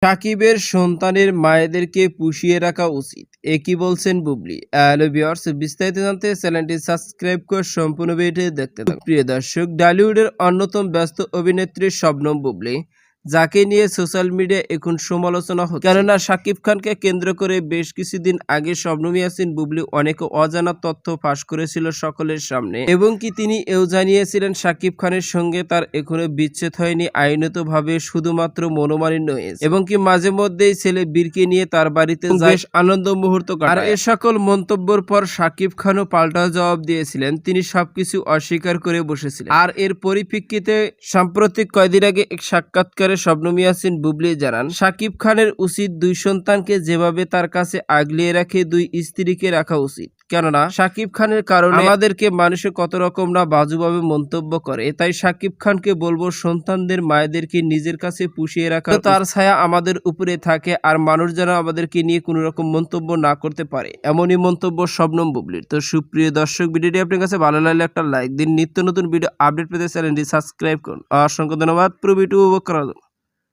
সাকিবের সন্তানের মায়েদেরকে পুষিয়ে রাখা উচিত, এ কি বলছেন বুবলি। হ্যালো ভিউয়ার্স, বিস্তারিত জানতে চ্যানেলটি সাবস্ক্রাইব করে সম্পূর্ণ ভিডিওটি দেখতে থাকুন। প্রিয় দর্শক, ঢালিউডের অন্যতম ব্যস্ত অভিনেত্রী শবনম বুবলি, যাকে নিয়ে সোশ্যাল মিডিয়া এখন সমালোচনা হচ্ছে, কেননা শাকিব খানকে কেন্দ্র করে বেশ কিছুদিন আগে শবনম ইয়াসিন বুবলি অনেক অজানা তথ্য ফাঁস করেছিল সকলের সামনে, এবং কি তিনি এও জানিয়েছিলেন শাকিব খানের সঙ্গে তার এখনো বিচ্ছেদ হয়নি, আইনতভাবে শুধুমাত্র মনোমালিন্য হয়েছে, এবং কি মাঝে মধ্যেই ছেলে বীরকে নিয়ে তার বাড়িতে বেশ আনন্দ মুহূর্ত কাটায়। আর এ সকল মন্তব্যের পর শাকিব খানও পাল্টা জবাব দিয়েছিলেন, তিনি সবকিছু অস্বীকার করে বসেছিলেন। আর এর পরিপ্রেক্ষিতে সাম্প্রতিক কয়েকদিন আগে এক সাক্ষাৎকারে শবনম ইয়াসিন বুবলি জানান, শাকিব খানের উচিত দুই সন্তানকে যেভাবে তার কাছে আগলিয়ে রাখে দুই স্ত্রীকে রাখা উচিত, কেননা শাকিব খানের কারণে আমাদেরকে মানুষে কত রকম না বাজুভাবে মন্তব্য করে। তাই শাকিব খানকে বলবো, সন্তানদের মায়েদেরকে নিজের কাছে পুষিয়ে রাখা, তার ছায়া আমাদের উপরে থাকে, আর মানুষ যেন আমাদেরকে নিয়ে কোনো রকম মন্তব্য না করতে পারে, এমনই মন্তব্য শবনম বুবলির। তো সুপ্রিয় দর্শক, ভিডিওটি আপনার কাছে ভালো লাগলে একটা লাইক দিন। নিত্য নতুন ভিডিও আপডেট পেতে চ্যানেলটি সাবস্ক্রাইব করুন। অসংখ্য ধন্যবাদ পুরো ভিডিও উপভোগ করার জন্য।